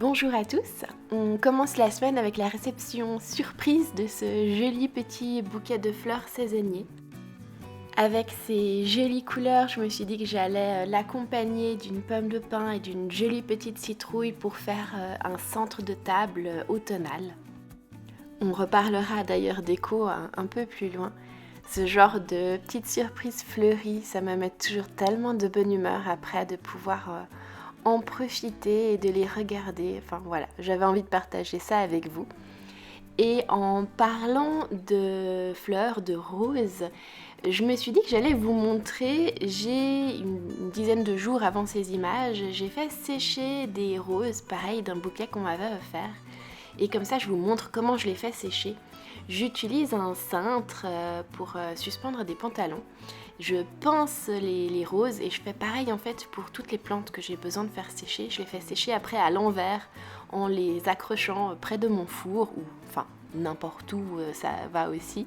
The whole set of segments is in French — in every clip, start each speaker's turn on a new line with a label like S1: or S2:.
S1: Bonjour à tous, on commence la semaine avec la réception surprise de ce joli petit bouquet de fleurs saisonniers. Avec ces jolies couleurs, je me suis dit que j'allais l'accompagner d'une pomme de pin et d'une jolie petite citrouille pour faire un centre de table automnal. On reparlera d'ailleurs déco un peu plus loin. Ce genre de petites surprises fleuries, ça me met toujours tellement de bonne humeur après de pouvoir en profiter et de les regarder. Enfin voilà, j'avais envie de partager ça avec vous. Et en parlant de fleurs, de roses, je me suis dit que j'allais vous montrer, j'ai une dizaine de jours avant ces images, j'ai fait sécher des roses, pareil d'un bouquet qu'on m'avait offert. Et comme ça, je vous montre comment je les fais sécher. J'utilise un cintre pour suspendre des pantalons. Je pince les roses et je fais pareil en fait pour toutes les plantes que j'ai besoin de faire sécher. Je les fais sécher après à l'envers en les accrochant près de mon four ou enfin n'importe où ça va aussi.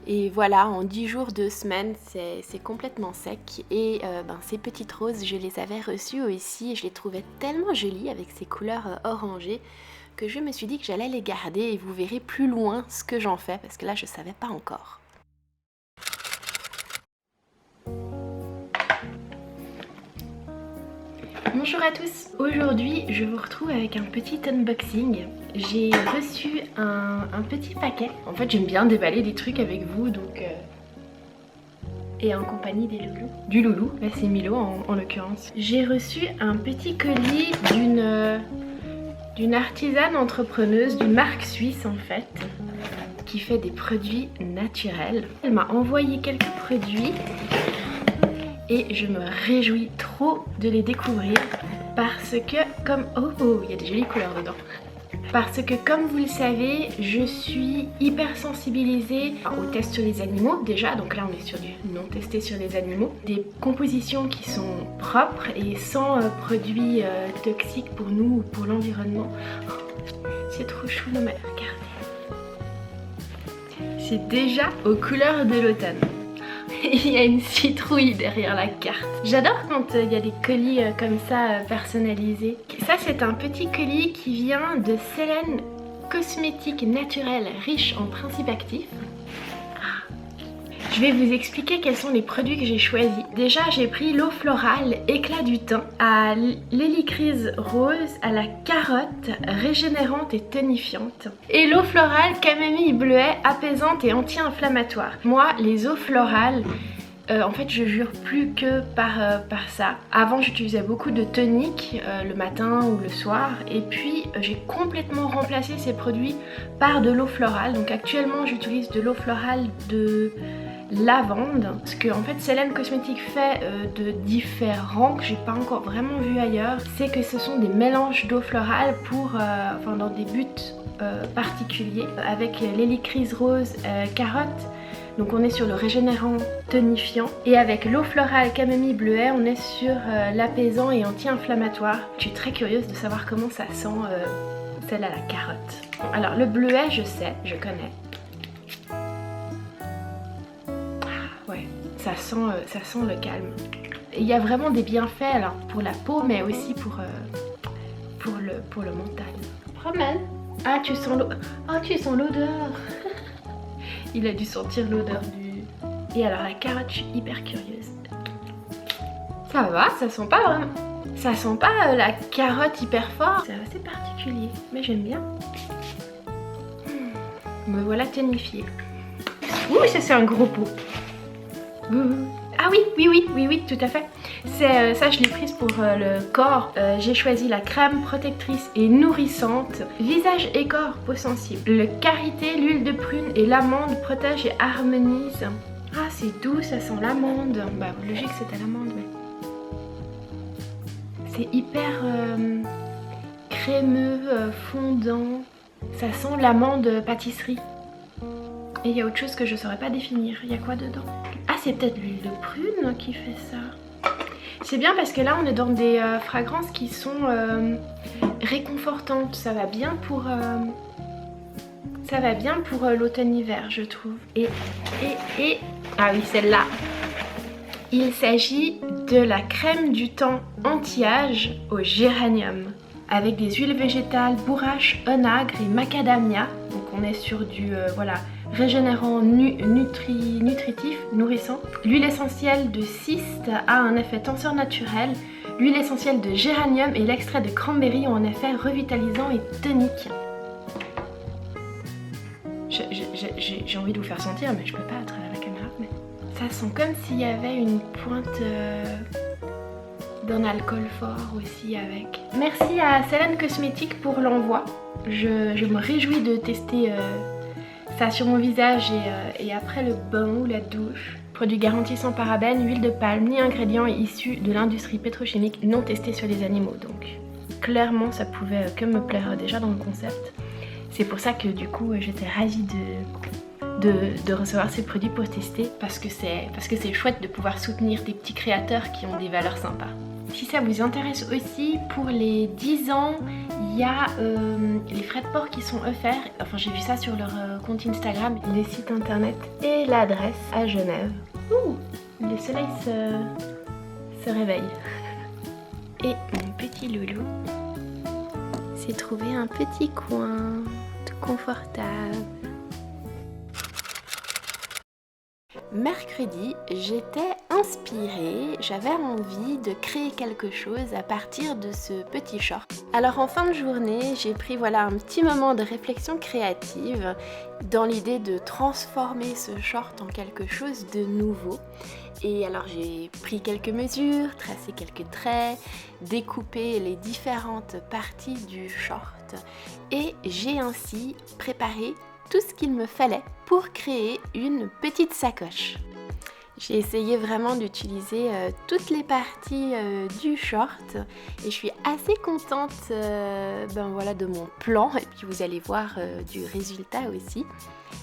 S1: Et voilà, en 10 jours, 2 semaines, c'est complètement sec. Et ces petites roses, je les avais reçues aussi et je les trouvais tellement jolies avec ces couleurs orangées que je me suis dit que j'allais les garder et vous verrez plus loin ce que j'en fais parce que là je savais pas encore. Bonjour à tous, aujourd'hui je vous retrouve avec un petit unboxing. J'ai reçu un petit paquet. En fait j'aime bien déballer des trucs avec vous donc et en compagnie des loulous. Du loulou, là c'est Milo en l'occurrence. J'ai reçu un petit colis d'une artisane entrepreneuse, d'une marque suisse en fait, qui fait des produits naturels. Elle m'a envoyé quelques produits et je me réjouis trop de les découvrir parce que il y a des jolies couleurs dedans. Parce que comme vous le savez, je suis hyper sensibilisée aux tests sur les animaux déjà, donc là on est sur du non testé sur les animaux, des compositions qui sont propres et sans produits toxiques pour nous ou pour l'environnement. C'est trop chou, non mais regardez. C'est déjà aux couleurs de l'automne. Il y a une citrouille derrière la carte. J'adore quand il y a des colis comme ça personnalisés. Ça c'est un petit colis qui vient de Selene Cosmétiques Naturels riches en principes actifs. Je vais vous expliquer quels sont les produits que j'ai choisis. Déjà j'ai pris l'eau florale éclat du teint à l'hélicryse rose à la carotte régénérante et tonifiante. Et l'eau florale camomille bleuet apaisante et anti-inflammatoire. Moi les eaux florales, en fait je jure plus que par ça. Avant j'utilisais beaucoup de tonique le matin ou le soir et puis j'ai complètement remplacé ces produits par de l'eau florale. Donc actuellement j'utilise de l'eau florale de lavande, ce que en fait Selene Cosmétiques fait de différent que j'ai pas encore vraiment vu ailleurs, c'est que ce sont des mélanges d'eau florale pour dans des buts particuliers avec l'hélicryse rose carotte. Donc on est sur le régénérant tonifiant et avec l'eau florale camomille bleuet on est sur l'apaisant et anti-inflammatoire. Je suis très curieuse de savoir comment ça sent celle à la carotte. Bon, alors le bleuet je sais, je connais. Ça sent le calme. Il y a vraiment des bienfaits alors pour la peau mais aussi pour le mental. Promène. Ah tu sens l'odeur. Il a dû sentir l'odeur du... Et alors la carotte, je suis hyper curieuse. Ça va, ça sent pas vraiment... Ça sent pas la carotte hyper fort. C'est assez particulier, mais j'aime bien. Me voilà tonifiée. Ouh, ça c'est un gros pot. Ah oui, tout à fait. Ça je l'ai prise pour le corps. J'ai choisi la crème protectrice et nourrissante visage et corps peau sensible. Le karité, l'huile de prune et l'amande protège et harmonise. Ah c'est doux, ça sent l'amande. Bah logique c'était l'amande mais... C'est hyper crémeux, fondant. Ça sent l'amande pâtisserie. Et il y a autre chose que je saurais pas définir. Il y a quoi dedans? Ah c'est peut-être l'huile de prune qui fait ça. C'est bien parce que là on est dans des fragrances qui sont réconfortantes. Ça va bien pour l'automne-hiver je trouve. Et ah oui celle-là. Il s'agit de la crème du temps anti-âge au géranium. avec des huiles végétales, bourrache, onagre et macadamia. Donc on est sur du voilà, régénérant, nutritif, nourrissant. L'huile essentielle de cyste a un effet tenseur naturel. L'huile essentielle de géranium et l'extrait de cranberry ont un effet revitalisant et tonique. J'ai envie de vous faire sentir, mais je peux pas à travers la caméra. Mais ça sent comme s'il y avait une pointe d'un alcool fort aussi avec. Merci à Céline Cosmétiques pour l'envoi. Je me réjouis de tester ça sur mon visage et après le bain ou la douche. Produit garanti sans parabènes, huile de palme, ni ingrédients issus de l'industrie pétrochimique non testés sur les animaux. Donc clairement ça pouvait que me plaire déjà dans le concept. C'est pour ça que du coup j'étais ravie de recevoir ces produits pour tester parce que c'est chouette de pouvoir soutenir des petits créateurs qui ont des valeurs sympas. Si ça vous intéresse aussi, pour les 10 ans, il y a les frais de port qui sont offerts. Enfin, j'ai vu ça sur leur compte Instagram, les sites internet et l'adresse à Genève. Ouh, le soleil se réveille. Et mon petit loulou s'est trouvé un petit coin tout confortable. Mercredi, j'étais inspirée, j'avais envie de créer quelque chose à partir de ce petit short. Alors en fin de journée, j'ai pris voilà un petit moment de réflexion créative dans l'idée de transformer ce short en quelque chose de nouveau. Et alors j'ai pris quelques mesures, tracé quelques traits, découpé les différentes parties du short et j'ai ainsi préparé tout ce qu'il me fallait pour créer une petite sacoche. J'ai essayé vraiment d'utiliser toutes les parties du short et je suis assez contente voilà, de mon plan et puis vous allez voir du résultat aussi.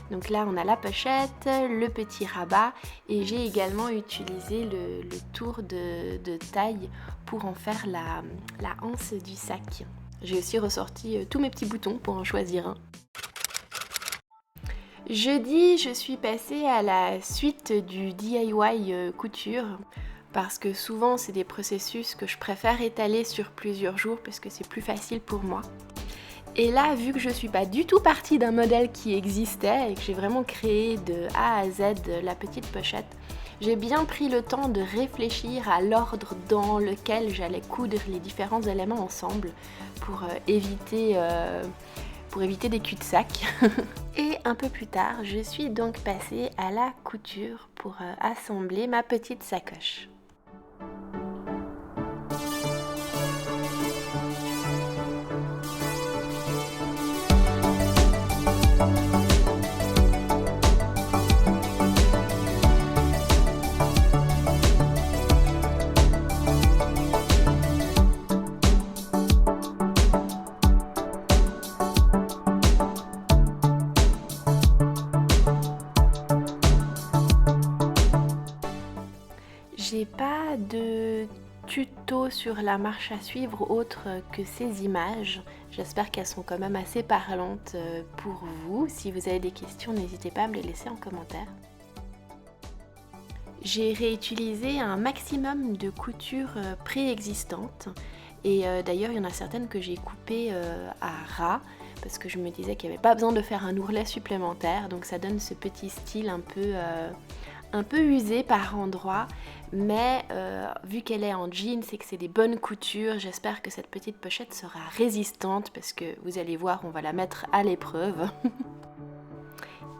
S1: Donc là on a la pochette, le petit rabat et j'ai également utilisé le tour de taille pour en faire la anse du sac. J'ai aussi ressorti tous mes petits boutons pour en choisir un. Jeudi, je suis passée à la suite du DIY couture parce que souvent c'est des processus que je préfère étaler sur plusieurs jours parce que c'est plus facile pour moi. Et là, vu que je suis pas du tout partie d'un modèle qui existait et que j'ai vraiment créé de A à Z la petite pochette, j'ai bien pris le temps de réfléchir à l'ordre dans lequel j'allais coudre les différents éléments ensemble pour éviter des cul-de-sac. Et un peu plus tard, je suis donc passée à la couture pour assembler ma petite sacoche. J'ai pas de tuto sur la marche à suivre autre que ces images. J'espère qu'elles sont quand même assez parlantes pour vous. Si vous avez des questions, n'hésitez pas à me les laisser en commentaire. J'ai réutilisé un maximum de coutures préexistantes et d'ailleurs il y en a certaines que j'ai coupées à ras parce que je me disais qu'il n'y avait pas besoin de faire un ourlet supplémentaire, donc ça donne ce petit style un peu usé par endroits, mais vu qu'elle est en jeans et que c'est des bonnes coutures, j'espère que cette petite pochette sera résistante parce que vous allez voir, on va la mettre à l'épreuve.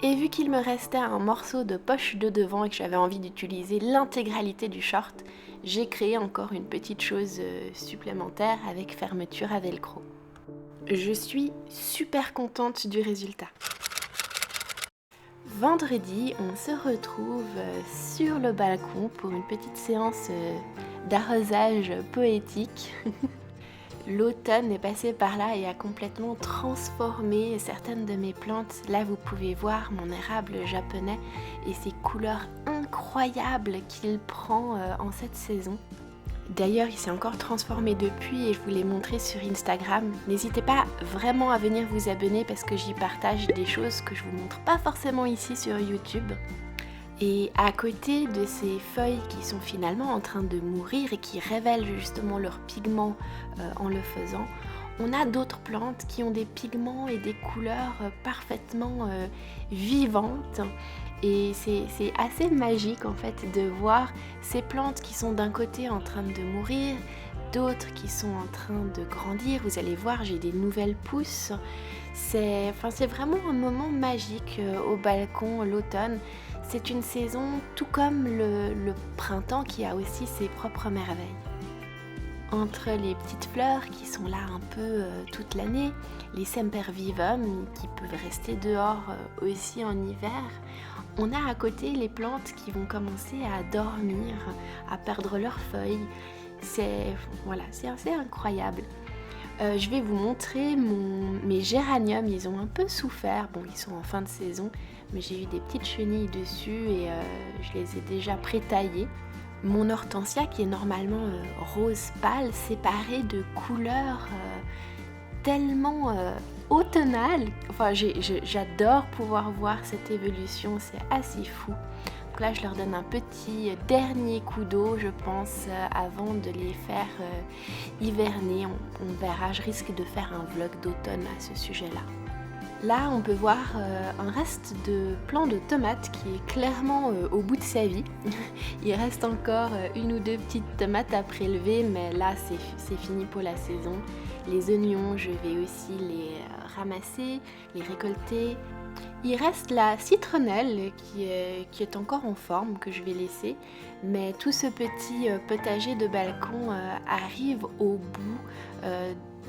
S1: Et vu qu'il me restait un morceau de poche de devant et que j'avais envie d'utiliser l'intégralité du short, j'ai créé encore une petite chose supplémentaire avec fermeture à velcro. Je suis super contente du résultat. Vendredi, on se retrouve sur le balcon pour une petite séance d'arrosage poétique. L'automne est passé par là et a complètement transformé certaines de mes plantes. Là, vous pouvez voir mon érable japonais et ces couleurs incroyables qu'il prend en cette saison. D'ailleurs, il s'est encore transformé depuis et je vous l'ai montré sur Instagram. N'hésitez pas vraiment à venir vous abonner parce que j'y partage des choses que je vous montre pas forcément ici sur YouTube. Et à côté de ces feuilles qui sont finalement en train de mourir et qui révèlent justement leurs pigments en le faisant, On a d'autres plantes qui ont des pigments et des couleurs parfaitement vivantes. Et c'est assez magique en fait de voir ces plantes qui sont d'un côté en train de mourir, d'autres qui sont en train de grandir. Vous allez voir, j'ai des nouvelles pousses. C'est vraiment un moment magique au balcon, l'automne. C'est une saison tout comme le printemps qui a aussi ses propres merveilles. Entre les petites fleurs qui sont là un peu toute l'année, les sempervivum qui peuvent rester dehors aussi en hiver, on a à côté les plantes qui vont commencer à dormir, à perdre leurs feuilles. C'est assez incroyable. Je vais vous montrer mes géraniums, ils ont un peu souffert. Bon, ils sont en fin de saison, mais j'ai eu des petites chenilles dessus et je les ai déjà pré-taillées. Mon hortensia qui est normalement rose pâle, séparé de couleurs tellement automnales. Enfin, j'adore pouvoir voir cette évolution, c'est assez fou. Donc là, je leur donne un petit dernier coup d'eau, je pense, avant de les faire hiverner. On verra, je risque de faire un vlog d'automne à ce sujet-là. Là, on peut voir un reste de plant de tomates qui est clairement au bout de sa vie. Il reste encore une ou deux petites tomates à prélever, mais là, c'est fini pour la saison. Les oignons, je vais aussi les ramasser, les récolter. Il reste la citronnelle qui est encore en forme, que je vais laisser. Mais tout ce petit potager de balcon arrive au bout.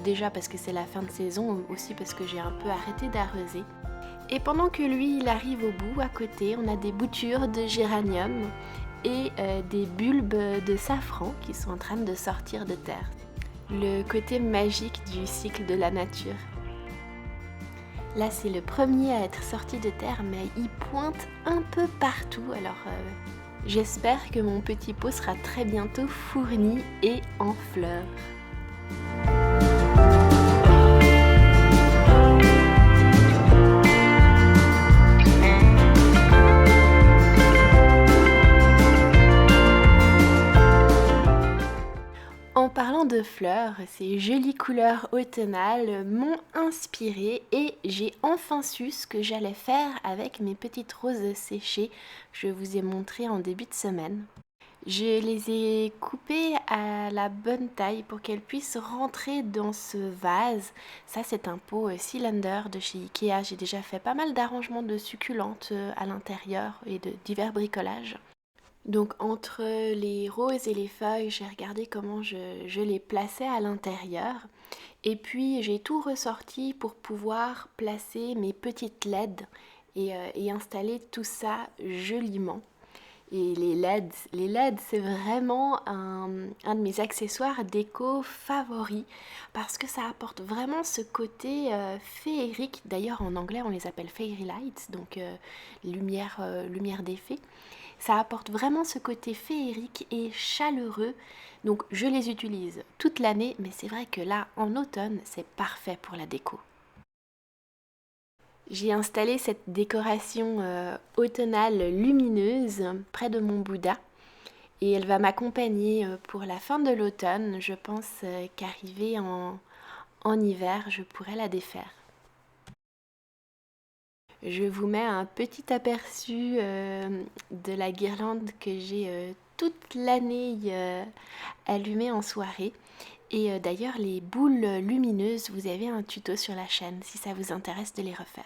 S1: Déjà parce que c'est la fin de saison, aussi parce que j'ai un peu arrêté d'arroser. Et pendant que lui, il arrive au bout, à côté, on a des boutures de géranium et des bulbes de safran qui sont en train de sortir de terre. Le côté magique du cycle de la nature. Là, c'est le premier à être sorti de terre, mais il pointe un peu partout. Alors, j'espère que mon petit pot sera très bientôt fourni et en fleurs. En parlant de fleurs, ces jolies couleurs automnales m'ont inspirée et j'ai enfin su ce que j'allais faire avec mes petites roses séchées que je vous ai montrées en début de semaine. Je les ai coupées à la bonne taille pour qu'elles puissent rentrer dans ce vase. Ça, c'est un pot cylinder de chez Ikea. J'ai déjà fait pas mal d'arrangements de succulentes à l'intérieur et de divers bricolages. Donc entre les roses et les feuilles, j'ai regardé comment je les plaçais à l'intérieur. Et puis j'ai tout ressorti pour pouvoir placer mes petites LED et installer tout ça joliment. Et les LED c'est vraiment un de mes accessoires déco favoris parce que ça apporte vraiment ce côté féerique. D'ailleurs en anglais on les appelle fairy lights, donc lumière d'effet. Ça apporte vraiment ce côté féerique et chaleureux. Donc je les utilise toute l'année, mais c'est vrai que là, en automne, c'est parfait pour la déco. J'ai installé cette décoration automnale lumineuse près de mon Bouddha. Et elle va m'accompagner pour la fin de l'automne. Je pense qu'arrivé en hiver, je pourrai la défaire. Je vous mets un petit aperçu de la guirlande que j'ai toute l'année allumée en soirée. Et d'ailleurs, les boules lumineuses, vous avez un tuto sur la chaîne si ça vous intéresse de les refaire.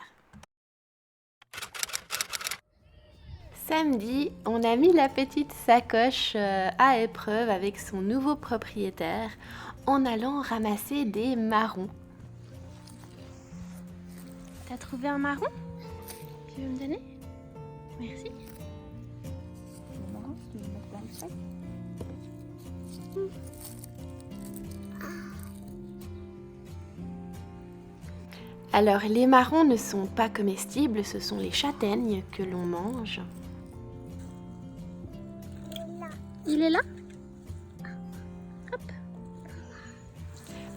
S1: Samedi, on a mis la petite sacoche à épreuve avec son nouveau propriétaire en allant ramasser des marrons. T'as trouvé un marron ? Tu veux me donner ? Merci. Alors, les marrons ne sont pas comestibles, ce sont les châtaignes que l'on mange. Il est là ? Hop.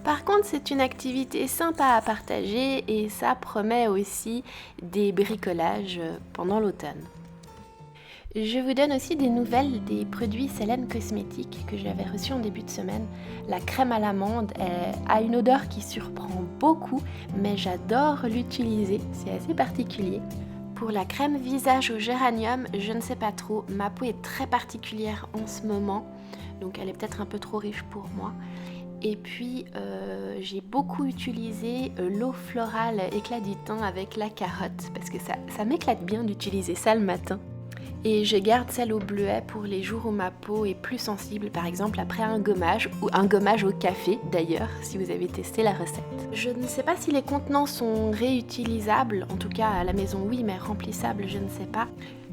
S1: Par contre, c'est une activité sympa à partager et ça promet aussi des bricolages pendant l'automne. Je vous donne aussi des nouvelles des produits Célène Cosmétiques que j'avais reçus en début de semaine. La crème à l'amande a une odeur qui surprend beaucoup, mais j'adore l'utiliser, c'est assez particulier. Pour la crème visage au géranium, je ne sais pas trop, ma peau est très particulière en ce moment, donc elle est peut-être un peu trop riche pour moi. Et puis j'ai beaucoup utilisé l'eau florale éclat du teint avec la carotte, parce que ça m'éclate bien d'utiliser ça le matin. Et je garde celle au bleuet pour les jours où ma peau est plus sensible, par exemple après un gommage, ou un gommage au café d'ailleurs, si vous avez testé la recette. Je ne sais pas si les contenants sont réutilisables, en tout cas à la maison oui, mais remplissables je ne sais pas.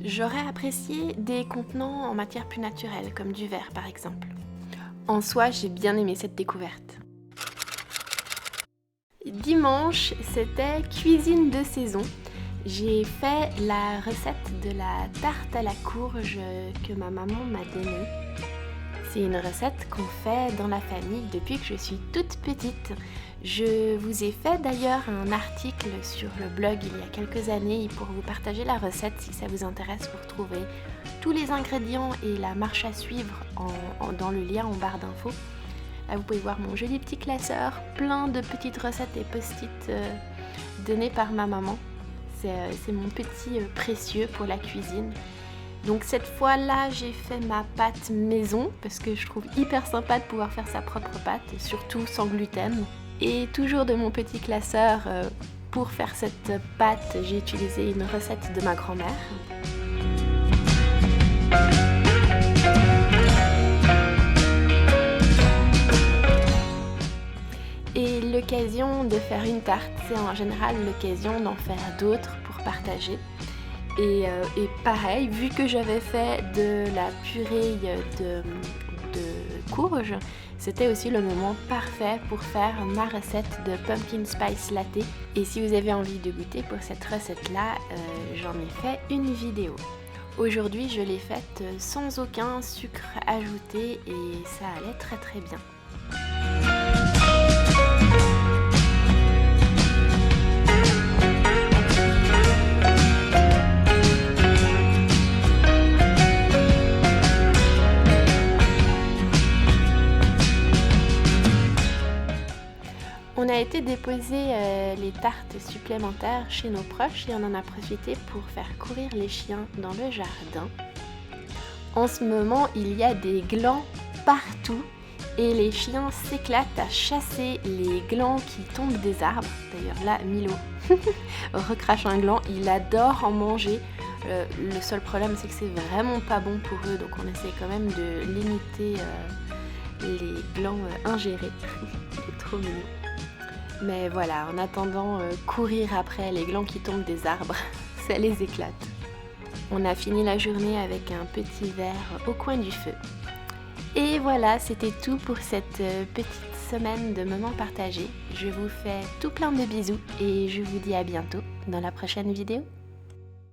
S1: J'aurais apprécié des contenants en matière plus naturelle, comme du verre par exemple. En soi, j'ai bien aimé cette découverte. Dimanche, c'était cuisine de saison. J'ai fait la recette de la tarte à la courge que ma maman m'a donnée. C'est une recette qu'on fait dans la famille depuis que je suis toute petite. Je vous ai fait d'ailleurs un article sur le blog il y a quelques années pour vous partager la recette si ça vous intéresse. Vous retrouvez tous les ingrédients et la marche à suivre dans le lien en barre d'infos. Là vous pouvez voir mon joli petit classeur, plein de petites recettes et post-it données par ma maman. C'est mon petit précieux pour la cuisine. Donc cette fois-là, j'ai fait ma pâte maison parce que je trouve hyper sympa de pouvoir faire sa propre pâte, surtout sans gluten. Et toujours de mon petit classeur, pour faire cette pâte, j'ai utilisé une recette de ma grand-mère. Et l'occasion de faire une tarte, c'est en général l'occasion d'en faire d'autres pour partager. Et pareil, vu que j'avais fait de la purée de courge, c'était aussi le moment parfait pour faire ma recette de pumpkin spice latte. Et si vous avez envie de goûter pour cette recette-là, j'en ai fait une vidéo. Aujourd'hui, je l'ai faite sans aucun sucre ajouté et ça allait très très bien. On a été déposer les tartes supplémentaires chez nos proches et on en a profité pour faire courir les chiens dans le jardin. En ce moment, il y a des glands partout et les chiens s'éclatent à chasser les glands qui tombent des arbres. D'ailleurs là, Milo recrache un gland, il adore en manger. Le seul problème, c'est que c'est vraiment pas bon pour eux, donc on essaie quand même de limiter les glands ingérés. C'est trop mignon. Mais voilà, en attendant, courir après les glands qui tombent des arbres, ça les éclate. On a fini la journée avec un petit verre au coin du feu. Et voilà, c'était tout pour cette petite semaine de moments partagés. Je vous fais tout plein de bisous et je vous dis à bientôt dans la prochaine vidéo.